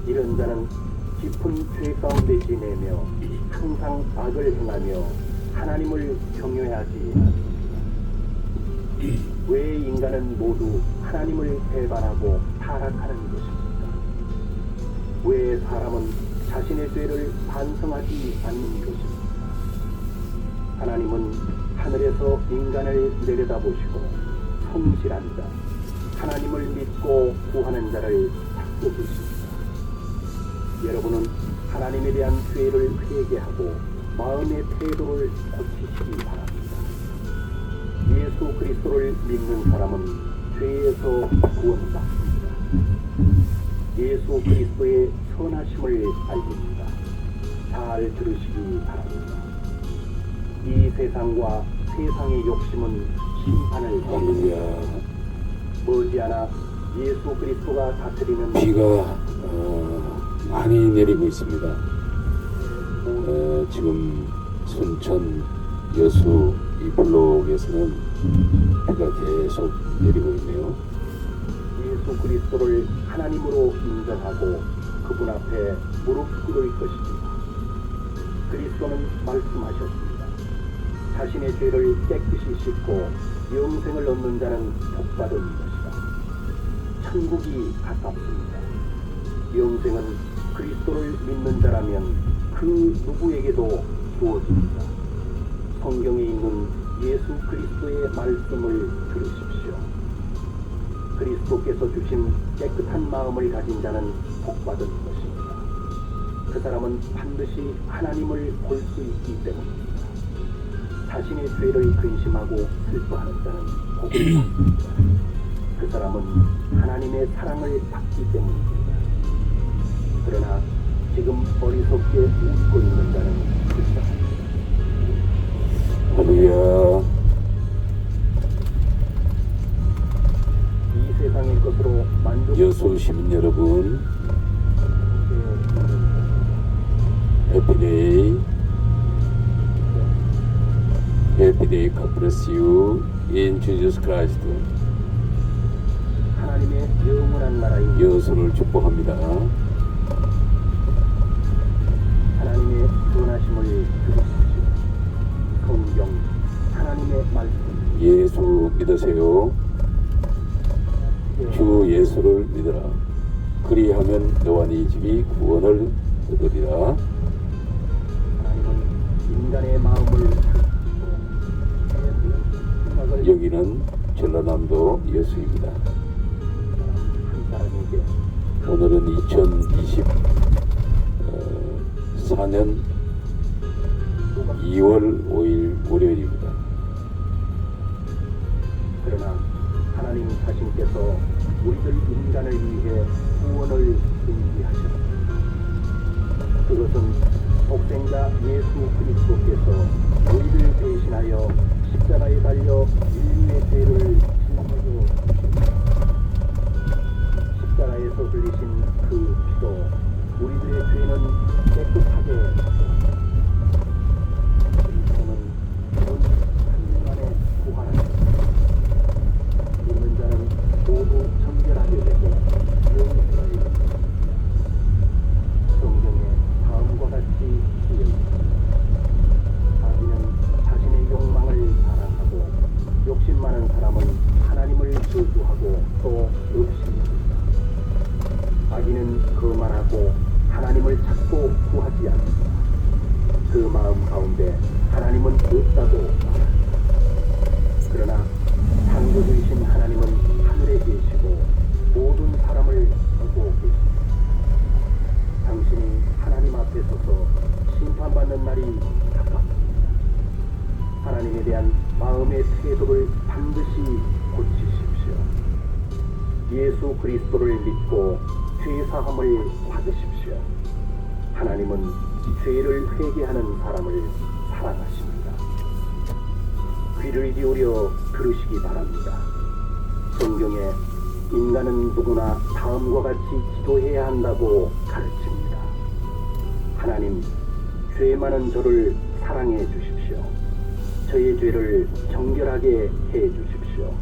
이런 자는 깊은 죄 가운데 지내며 항상 악을 행하며 하나님을 경외하지 않습니다. 왜 인간은 모두 하나님을 배반하고 타락하는 것입니까? 왜 사람은 자신의 죄를 반성하지 않는 것입니까? 하나님은 하늘에서 인간을 내려다보시고 성실한 자, 하나님을 믿고 구하는 자를 찾고 계십니다. 여러분은 하나님에 대한 죄를 회개하고 마음의 태도를 고치시기 바랍니다. 예수 그리스도를 믿는 사람은 죄에서 구원받습니다. 예수 그리스도의 선하심을 알립니다. 잘 들으시기 바랍니다. 이 세상과 세상의 욕심은 심판을 할렐루야. 머지않아 예수 그리스도가 다스리는 비가 많이 내리고 있습니다. 지금 순천 여수 이 블록에서는 비가 계속 내리고 있네요. 예수 그리스도를 하나님으로 인정하고 그분 앞에 무릎 꿇을 것입니다. 그리스도는 말씀하셨습니다. 자신의 죄를 깨끗이 씻고 영생을 얻는 자는 복받은 것이다. 천국이 가깝습니다. 영생은 그리스도를 믿는 자라면 그 누구에게도 주어집니다. 성경에 있는 예수 그리스도의 말씀을 들으십시오. 그리스도께서 주신 깨끗한 마음을 가진 자는 복받은 것입니다. 그 사람은 반드시 하나님을 볼 수 있기 때문입니다. 자신의 죄를 근심하고 슬퍼하는 자는 복을 받습니다. 그 사람은 하나님의 사랑을 받기 때문입니다. 그러나 지금 어리석게 웃고 있는 자는 불쌍합니다. 할렐루야. 이 세상의 것으로 여수 시민 여러분, 해피데이. 해피데이. God bless you in Jesus Christ. 하나님의 영원한 나라인 여수를 축복합니다. 하나님의 선하심을 들으십시오. 성경 하나님의 말씀 예수 믿으세요. 주 예수를 믿으라. 그리하면 너와 네 집이 구원을 얻으리라. 하나님은 인간의 마음을 여기는 전라남도 여수입니다. 한 사람에게 오늘은 2024년 2월 5일 월요일입니다. 그러나 하나님 자신께서 우리들 인간을 위해 구원을 준비하셨습니다. 그것은 독생자 예수 그리스도께서 우리를 대신하여 십자가에 달려 인류의 죄를 짊어져 십자가에서 흘리신 그 피로 우리들의 죄는 깨끗하게 그리스도는 온 한순간에 부활하셨습니다. 믿는 자는 모두 정결하게 되고 영생을 얻습니다. 성경에 다음과 같이 쓰여 있습니다. 자기는 자신의 욕망을 사랑하고 욕심 많은 사람은 하나님을 저주하고 또 없습니다. 자기는 거만하고 하나님을 찾고 구하지 않습니다. 그 마음 가운데 하나님은 없다고 말합니다. 그러나 창조주이신 하나님은 하늘에 계시고 모든 사람을 보고 계십니다. 당신이 하나님 앞에 서서 심판받는 날이 가깝습니다. 하나님에 대한 마음의 태도를 반드시 고치십시오. 예수 그리스도를 믿고 죄사함을 받으십시오. 하나님은 죄를 회개하는 사람을 사랑하십니다. 귀를 기울여 들으시기 바랍니다. 성경에 인간은 누구나 다음과 같이 기도해야 한다고 가르칩니다. 하나님, 죄 많은 저를 사랑해 주십시오. 저의 죄를 정결하게 해 주십시오.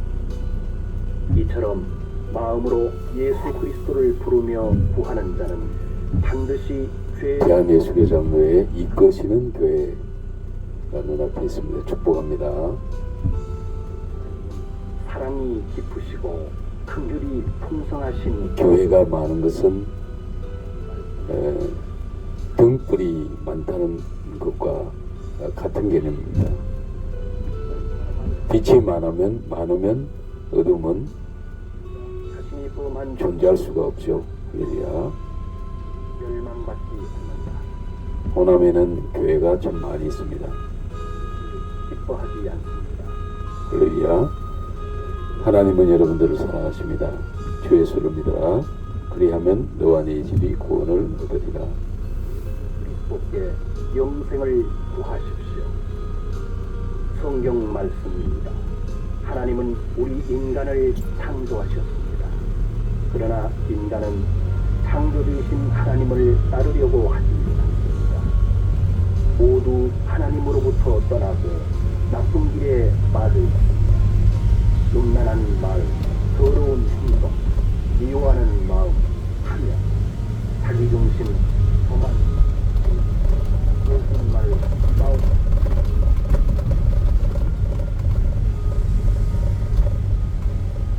이처럼 마음으로 예수 그리스도를 부르며 구하는 자는 반드시 죄 대한예수교 장로의 이끄시는 교회가 눈앞에 있습니다. 축복합니다. 사랑이 깊으시고 긍휼이 풍성하신 교회가 많은 것은 등불이 많다는 것과 같은 개념입니다. 빛이 많으면 어둠은 자신이 범한 존재할 수가 없죠. 할렐루야. 멸망받지 않는다. 호남에는 교회가 참 많이 있습니다. 기뻐하지 않습니다. 할렐루야. 하나님은 여러분들을 사랑하십니다. 주 예수를 믿어라. 그리하면 너와 네 집이 구원을 얻으리라. 그리스도께 영생을 구하십시오. 성경 말씀입니다. 하나님은 우리 인간을 창조하셨습니다. 그러나 인간은 창조주이신 하나님을 따르려고 하지 않습니다. 모두 하나님으로부터 떠나고 나쁜 길에 빠져있습니다. 음란한 마음, 더러운 행동, 미워하는 마음, 하며 자기중심, 교만, 거짓말, 싸움,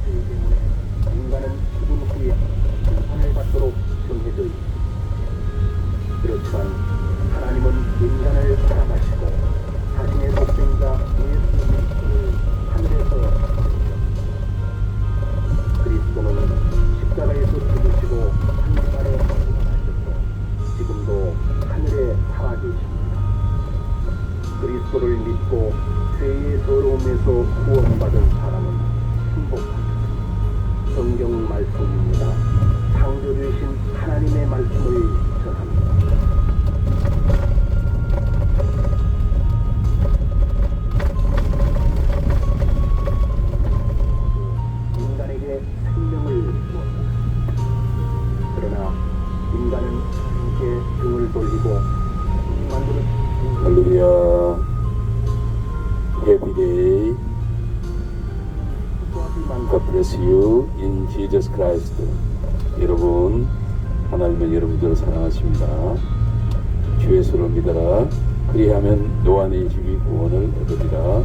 죄 때문에 인간은 죽은 후에 심판을 받도록 정해져 있습니다. 그렇지만 하나님은 인간을 사랑하시고 자신의 독생자 예수 그리스도를 하늘에서 그리스도는 십자가에서 죽으시고 하늘에 부활하셔서 지금도 하늘에 살아계십니다. 그리스도를 믿고 죄의 더러움에서 구원받은 사람은 행복합니다. 성경 말씀입니다. 창조주이신 하나님의 말씀을 전합니다. 인간에게 생명을 주었다. 그러나 인간은 하나님께 등을 돌리고 만드는 할렐루야. 해피데이. God bless you in Jesus Christ. 여러분, 하나님은 여러분들을 사랑하십니다. 주 예수를 믿어라. 그리하면 너와 네 집이 구원을 얻으리라.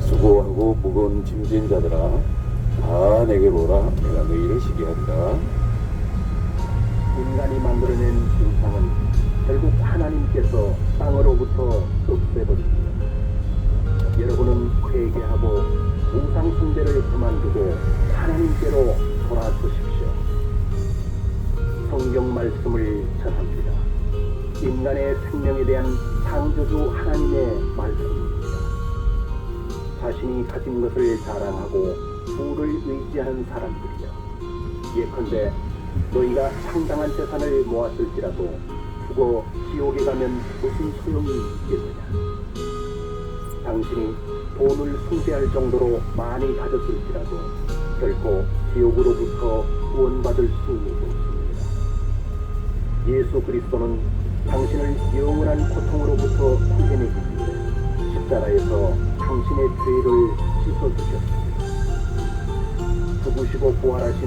수고하고 무거운 짐진 자들아, 다 내게로 오라. 내가 너희를 쉬게 하리라. 인간이 만들어낸 세상은 결국 하나님께서 땅으로부터 없애버립니다. 여러분은 회개하고 우상 숭배를 그만두고 하나님께로 돌아서십시오. 성경 말씀을 전합니다. 인간의 생명에 대한 창조주 하나님의 말씀입니다. 자신이 가진 것을 자랑하고 부를 의지하는 사람들이여, 예컨대 너희가 상당한 재산을 모았을지라도 죽어 지옥에 가면 무슨 소용이 있겠느냐. 당신이 돈을 숭배할 정도로 많이 가졌을지라도 결코 지옥으로부터 구원받을 수 없습니다. 예수 그리스도는 당신을 영원한 고통으로부터 구해내기 위해 십자가에서 당신의 죄를 씻어주셨습니다. 죽으시고 부활하신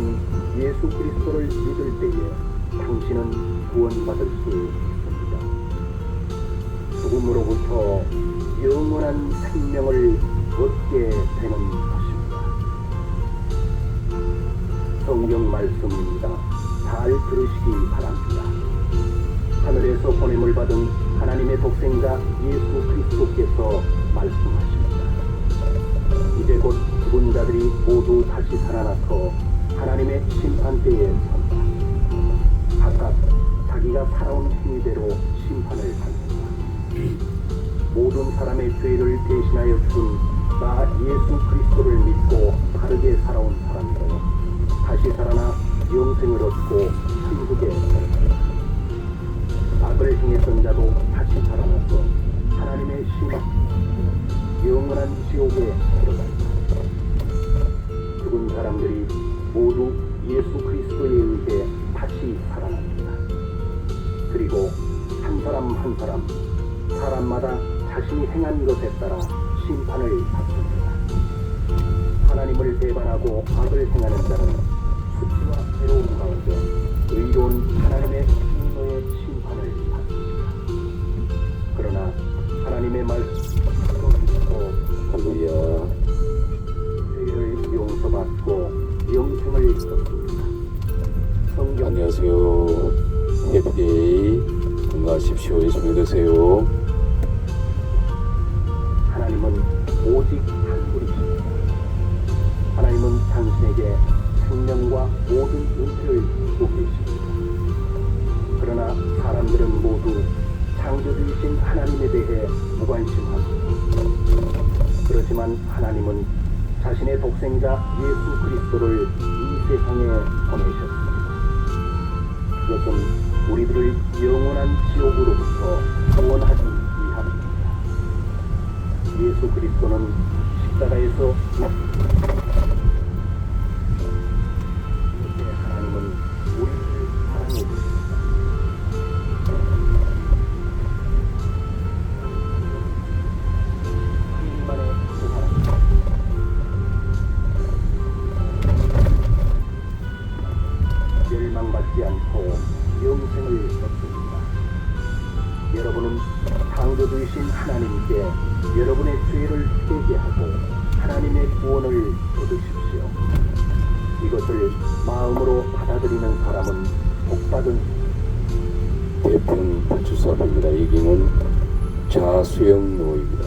예수 그리스도를 믿을 때에 당신은 구원받을 수 있습니다. 죽음으로부터 영원한 생명을 얻게 되는 것입니다. 성경 말씀입니다. 잘 들으시기 바랍니다. 하늘에서 보냄을 받은 하나님의 독생자 예수 그리스도께서 말씀하십니다. 이제 곧 죽은 자들이 모두 다시 살아나서 하나님의 심판대에 선다. 각각 자기가 살아온 행위대로 심판을 받는다. 모든 사람의 죄를 대신하여 죽은 나 예수 그리스도를 믿고 바르게 살아온 사람도 다시 살아나 영생을 얻고 천국에 들어간다. 악을 행했던 자도 다시 살아나서 하나님의 영원한 지옥에 들어간다. 죽은 사람들이 모두 예수 그리스도에 의해 다시 살아납니다. 그리고 한 사람 한 사람, 사람마다 자신이 행한 것에 따라 심판을 받습니다. 하나님을 배반하고 악을 행하는 자는 수치와 괴로움 가운데 의로운 하나님의 진노의 안녕하세요. 해피데이. 건강하십시오. 예수 믿으세요. 하나님은 오직 한 분이십니다. 하나님은 당신에게 생명과 모든 은혜를 주고 계십니다. 그러나 사람들은 모두 창조주이신 하나님에 대해 무관심합니다. 그렇지만 하나님은 자신의 독생자 예수 그리스도를 이 세상에 보내셨습니다. 그것은 우리들을 영원한 지옥으로부터 구원하기 위함입니다. 예수 그리스도는 십자가에서 이렇게 하나님은 우리를 사랑해 주십니다. 하나님만의 그 사랑. 멸망받지 않고 영생을 얻습니다. 여러분은 창조주이신 하나님께 여러분의 죄를 회개하고 하나님의 구원을 얻으십시오. 이것을 마음으로 받아들이는 사람은 복받은 대평 주사입니다. 여기는 자수영로입니다.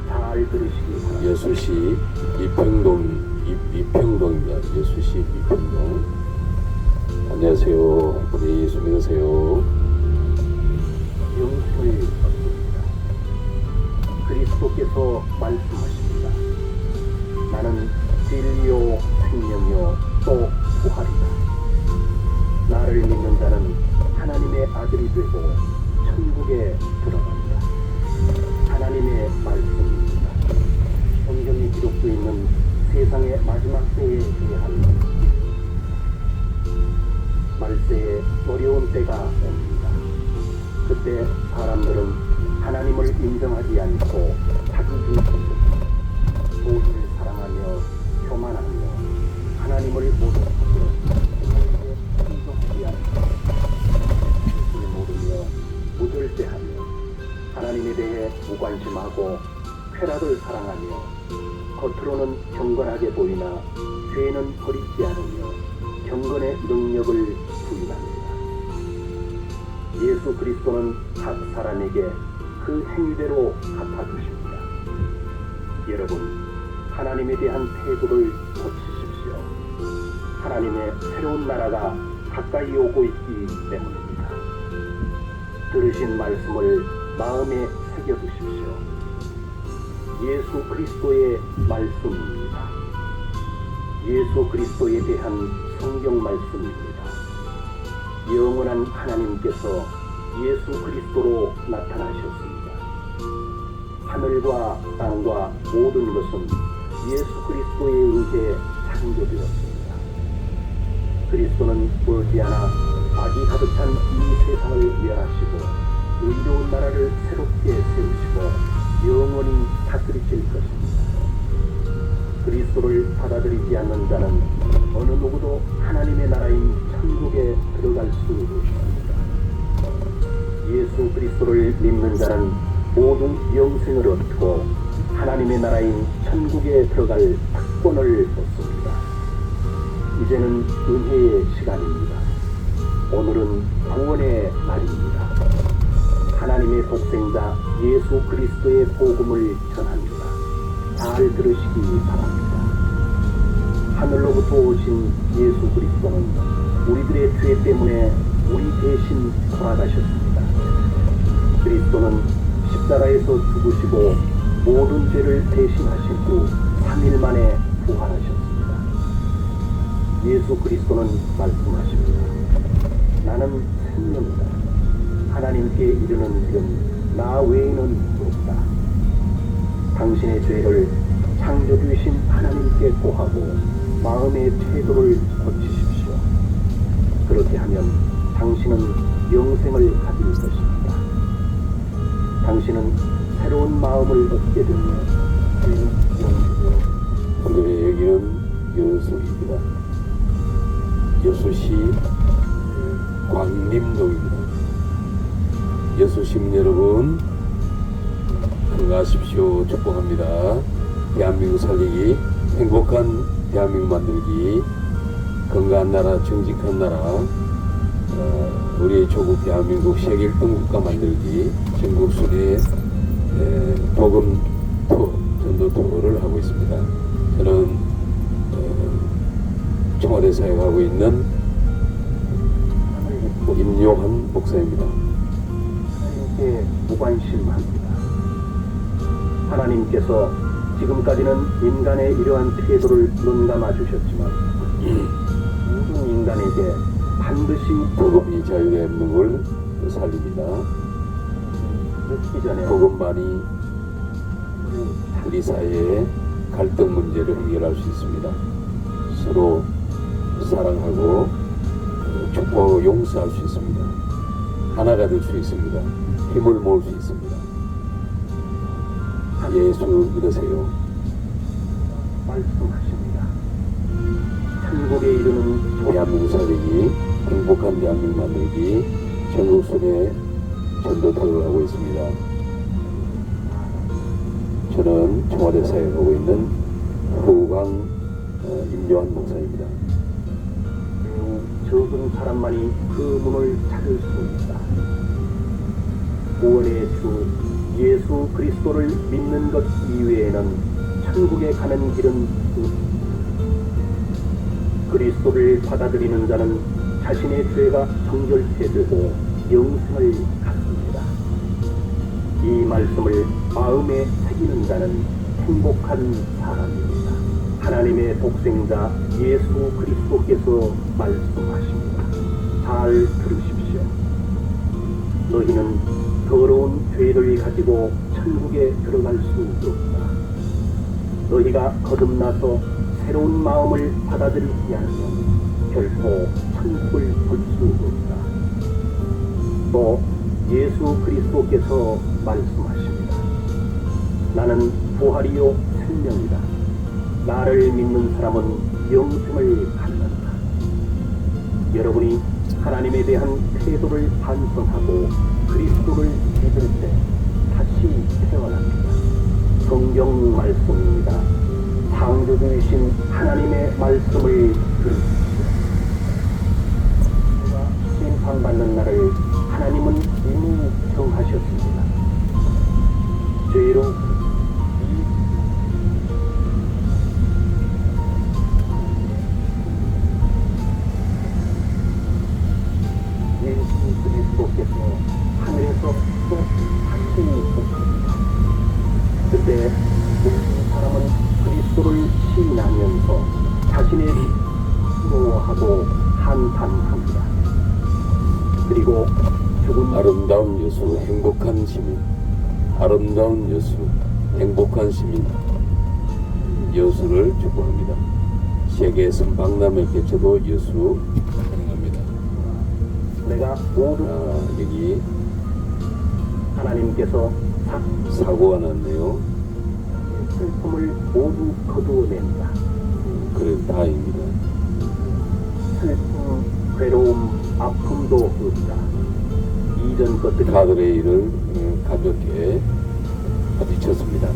잘 들으시기 바랍니다. 여수시 이평동입니다. 여수시 이평동. 안녕하세요. 네, 예수 믿으세요. 영생을 얻습니다. 그리스도께서 말씀하십니다. 나는 진리요 생명이요 또 부활이다. 나를 믿는 자는 하나님의 아들이 되고 천국에 들어간다. 하나님의 말씀입니다. 성경에 기록되어 있는 세상의 마지막 때에 대한 말세에 어려운 때가 옵니다. 그때 사람들은 하나님을 인정하지 않고 자기 중심적으로 돈을 사랑하며 교만하며 하나님을 모독하며 하나님께 순종하지 않고 예수를 모르며 무절제하며 하나님에 대해 무관심하고 쾌락을 사랑하며 겉으로는 경건하게 보이나 죄는 버리지 않으며 경건의 능력을 부인합니다. 예수 그리스도는 각 사람에게 그 행위대로 갚아주십니다. 여러분, 하나님에 대한 태도를 고치십시오. 하나님의 새로운 나라가 가까이 오고 있기 때문입니다. 들으신 말씀을 마음에 새겨두십시오. 예수 그리스도의 말씀입니다. 예수 그리스도에 대한 성경 말씀입니다. 영원한 하나님께서 예수 그리스도로 나타나셨습니다. 하늘과 땅과 모든 것은 예수 그리스도에 의해 창조되었습니다. 그리스도는 머지않아 악이 가득 찬 이 세상을 멸하시고 의로운 나라를 새롭게 세우시고 영원히 다스리실 것입니다. 그리스도를 받아들이지 않는 자는 어느 누구도 하나님의 나라인 천국에 들어갈 수 없습니다. 예수 그리스도를 믿는 자는 모든 영생을 얻고 하나님의 나라인 천국에 들어갈 특권을 얻습니다. 이제는 은혜의 시간입니다. 오늘은 구원의 날입니다. 하나님의 독생자 예수 그리스도의 복음을 전합니다. 잘 들으시기 바랍니다. 하늘로부터 오신 예수 그리스도는 우리들의 죄 때문에 우리 대신 돌아가셨습니다. 그리스도는 십자가에서 죽으시고 모든 죄를 대신하신 후 3일 만에 부활하셨습니다. 예수 그리스도는 말씀하십니다. 나는 생명이다. 하나님께 이르는 길은 나 외에는 없다. 당신의 죄를 창조주이신 하나님께 고하고 마음의 태도를 고치십시오. 그렇게 하면 당신은 영생을 가질 것입니다. 당신은 새로운 마음을 얻게 되며 죄는 용서되어 오늘의 여기는 여수입니다. 여수시 광림동입니다. 여수시민 여러분 건강하십시오. 축복합니다. 대한민국 살리기, 행복한 대한민국 만들기 건강한 나라, 정직한 나라, 우리 조국 대한민국 세계 1등 국가 만들기 전국 순회 복음 투어, 전도 투어를 하고 있습니다. 저는 청와대 사역하고 있는 임요한 목사입니다. 하나님께 무관심합니다. 하나님께서 지금까지는 인간의 이러한 태도를 눈감아 주셨지만 모든 인간에게 반드시 복음이 자유의 문을 살립니다. 늦기 전에 복음만이 우리 사회의 갈등 문제를 해결할 수 있습니다. 서로 사랑하고 축복하고 용서할 수 있습니다. 하나가 될 수 있습니다. 힘을 모을 수 있습니다. 예수 믿으세요. 말씀하십니다. 천국에 이르는 대한민국 살리기, 행복한 대한민국 만들기 전국 순회 전도 투어를 하고 있습니다. 저는 청와대 사역하고 있는 후광 임요한 목사입니다. 매우 적은 사람만이 그 문을 찾을 수 있다. 구원의 주 예수 그리스도를 믿는 것 이외에는 천국에 가는 길은 없습니다. 그리스도를 받아들이는 자는 자신의 죄가 정결되고 영생을 갖습니다. 이 말씀을 마음에 새기는 자는 행복한 사람입니다. 하나님의 독생자 예수 그리스도께서 말씀하십니다. 잘 들으십시오. 너희는 더러운 죄를 가지고 천국에 들어갈 수 없다. 너희가 거듭나서 새로운 마음을 받아들이지 않으면 결코 천국을 볼 수 없다. 또 예수 그리스도께서 말씀하십니다. 나는 부활이요 생명이다. 나를 믿는 사람은 영생을 갖는다. 여러분이 하나님에 대한 태도를 반성하고 그리스도를 믿을 때 다시 태어납니다. 성경 말씀입니다. 창조주이신 하나님의 말씀을 들으십시오. 우리가 심판받는 날을 하나님은 이미 정하셨습니다. 죄로 예수 그리스도께서 하늘에서 또 다시 오십니다. 그때 모든 사람은 그리스도를 시인하면서 자신의 부러워하고 한탄합니다. 그리고 죽은 아름다운 여수, 행복한 시민. 아름다운 여수, 행복한 시민. 여수를 축복합니다. 세계에서 박람회 개최도 여수 가능합니다. 내가 모든 여기 하나님께서 사고가 났네요. 슬픔을 모두 거두어낸다. 그래 다행입니다. 슬픔, 괴로움, 아픔도 없다. 이전 것들이 가들의 일을 가볍게 부딪혔습니다.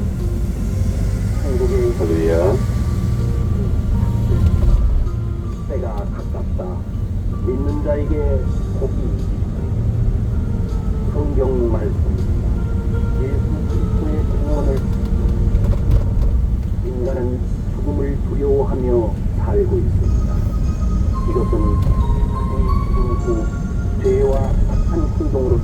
한국의 할렐루야. 때가 가깝다. 믿는 자에게 복이 있다. 성경 말씀입니다. 예수 그리스도의 구원을 인간은 죽음을 두려워하며 살고 있습니다. 이것은 자신의 후 죄와 악한 행동으로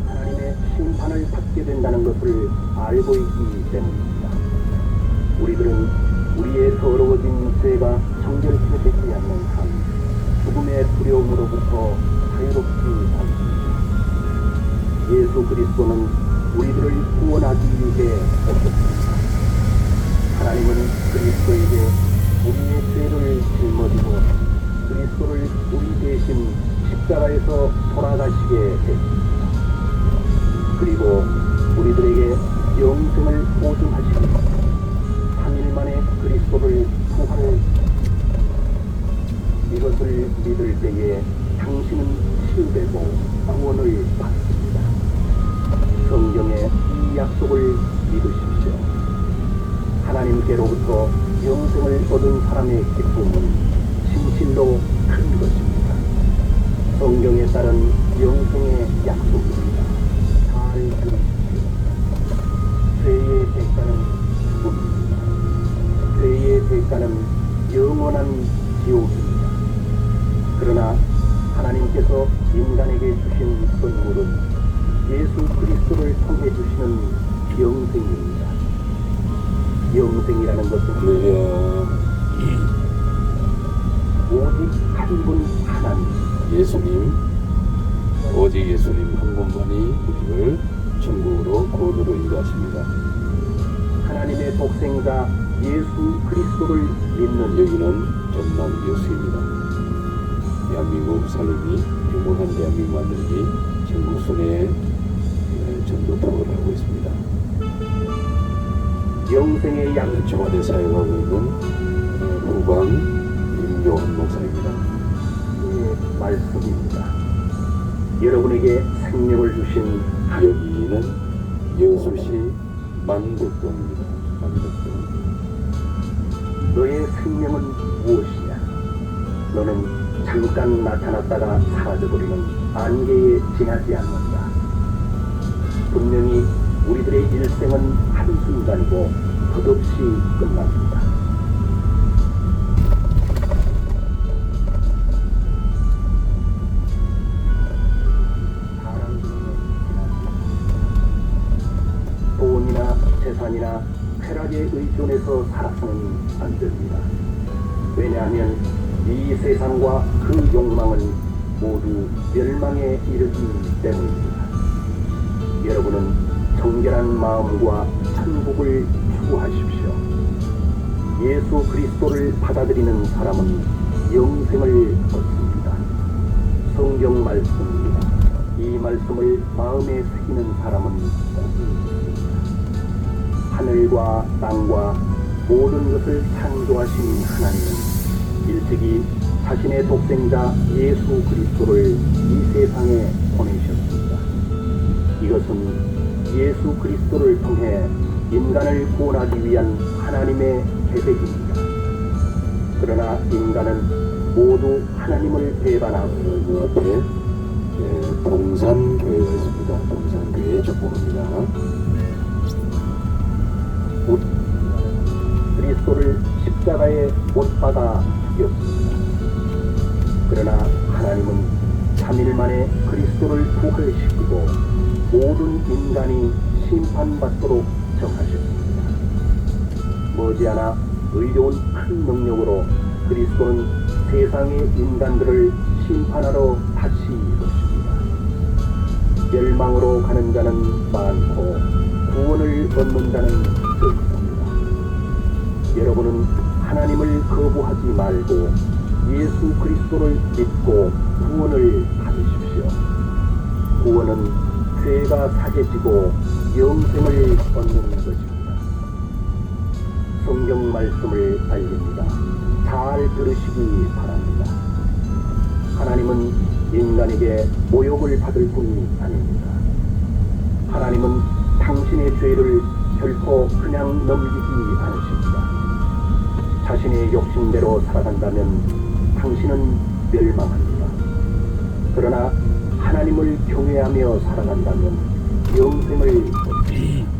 하나님의 심판을 받게 된다는 것을 알고 있기 때문입니다. 우리들은 우리의 더러워진 죄가 정결케 되지 않는 한 죽음의 두려움으로부터 자유롭지 않습니다. 예수 그리스도는 우리들을 구원하기 위해 오셨습니다. 하나님은 그리스도에게 우리의 죄를 짊어지고 그리스도를 우리 대신 십자가에서 돌아가시게 했습니다. 그리고 우리들에게 영생을 보증하시고 3일 만에 그리스도를 부활을 이것을 믿을 때에 당신은 치유되고 구원을 받습니다. 성경의 이 약속을 믿으십시오. 하나님께로부터 영생을 얻은 사람의 기쁨은 진실로 따른 영생의 약속입니다. 잘 들으십시오. 죄의 대가는 죽음입니다. 죄의 대가는 영원한 지옥입니다. 그러나 하나님께서 인간에게 주신 선물은 예수 그리스도를 통해 주시는 영생입니다. 영생이라는 것은 할렐루야. 오직 한 분 하나님, 예수님, 오직 예수님 한 분만이 우리를 천국으로 구원으로 인도하십니다. 하나님의 독생자 예수 그리스도를 믿는 여기는 전남 여수입니다. 대한민국 살림이 유목한 대한민국 만들기 전국순회 전도 투어를 하고 있습니다. 영생의 양 청와대 사역하고 있는 후방 임요한 목사입니다. 말씀입니다. 여러분에게 생명을 주신 여기는 여수시 만덕동입니다. 만덕동. 너의 생명은 무엇이냐? 너는 잠깐 나타났다가 사라져버리는 안개에 지나지 않는다. 분명히 우리들의 일생은 한순간이고 덧없이 끝납니다. 돈이나 재산이나 쾌락에 의존해서 살아서는 안 됩니다. 왜냐하면 이 세상과 그 욕망은 모두 멸망에 이르기 때문입니다. 여러분은 정결한 마음과 천국을 추구하십시오. 예수 그리스도를 받아들이는 사람은 영생을 얻습니다. 성경 말씀입니다. 이 말씀을 마음에 새기는 사람은 복이 있습니다. 하늘과 땅과 모든 것을 창조하신 하나님은 일찍이 자신의 독생자 예수 그리스도를 이 세상에 보내셨습니다. 이것은 예수 그리스도를 통해 인간을 구원하기 위한 하나님의 계획입니다. 그러나 인간은 모두 하나님을 배반하고 그 앞에 동산교회가 있습니다. 동산교회 축복합니다. 그리스도를 십자가에 못 박아 죽였습니다. 그러나 하나님은 3일 만에 그리스도를 부활시키고 모든 인간이 심판받도록 정하셨습니다. 머지않아 의로운 큰 능력으로 그리스도는 세상의 인간들을 심판하러 다시 오십니다. 멸망으로 가는 자는 많고 구원을 얻는 자는 적습니다. 여러분은 하나님을 거부하지 말고 예수 그리스도를 믿고 구원을 받으십시오. 구원은 죄가 사해지고 영생을 얻는 것입니다. 성경 말씀을 알립니다. 잘 들으시기 바랍니다. 하나님은 인간에게 모욕을 받을 뿐이 아닙니다. 하나님은 당신의 죄를 결코 그냥 넘기지 않으십니다. 자신의 욕심대로 살아간다면 당신은 멸망합니다. 그러나 하나님을 경외하며 살아간다면 영생을 얻습니다.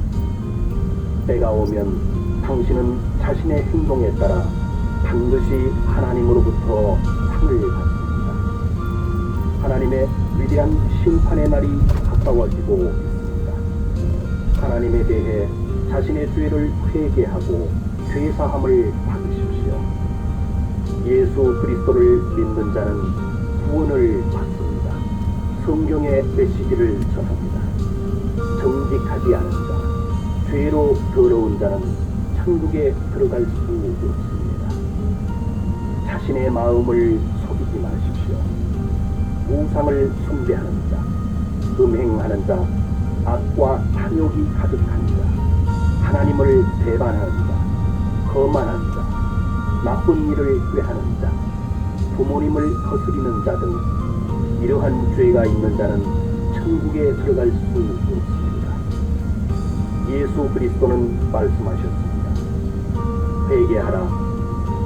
때가 오면 당신은 자신의 행동에 따라 반드시 하나님으로부터 상을 받습니다. 하나님의 위대한 심판의 날이 가까워지고 있습니다. 하나님에 대해 자신의 죄를 회개하고 죄사함을 받으십시오. 예수 그리스도를 믿는 자는 구원을 받습니다. 성경의 메시지를 전합니다. 정직하지 않은 자, 죄로 더러운 자는 천국에 들어갈 수 없습니다. 자신의 마음을 속이지 마십시오. 우상을 숭배하는 자, 음행하는 자, 악과 탐욕이 가득한 자, 하나님을 배반하는 자, 거만한 자, 나쁜 일을 꾀하는 자, 부모님을 거스리는 자 등 이러한 죄가 있는 자는 천국에 들어갈 수 없습니다. 예수 그리스도는 말씀하셨습니다. 회개하라.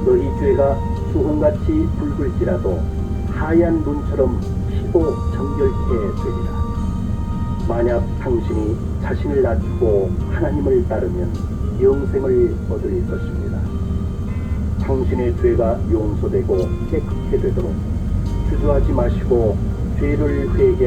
너희 죄가 수홍같이 붉을지라도 하얀 눈처럼 깨끗해지고 정결케 되리라. 만약 당신이 자신을 낮추고 하나님을 따르면 영생을 얻을 것입니다. 당신의 죄가 용서되고 깨끗게 되도록 주저하지 마시고 죄를 회개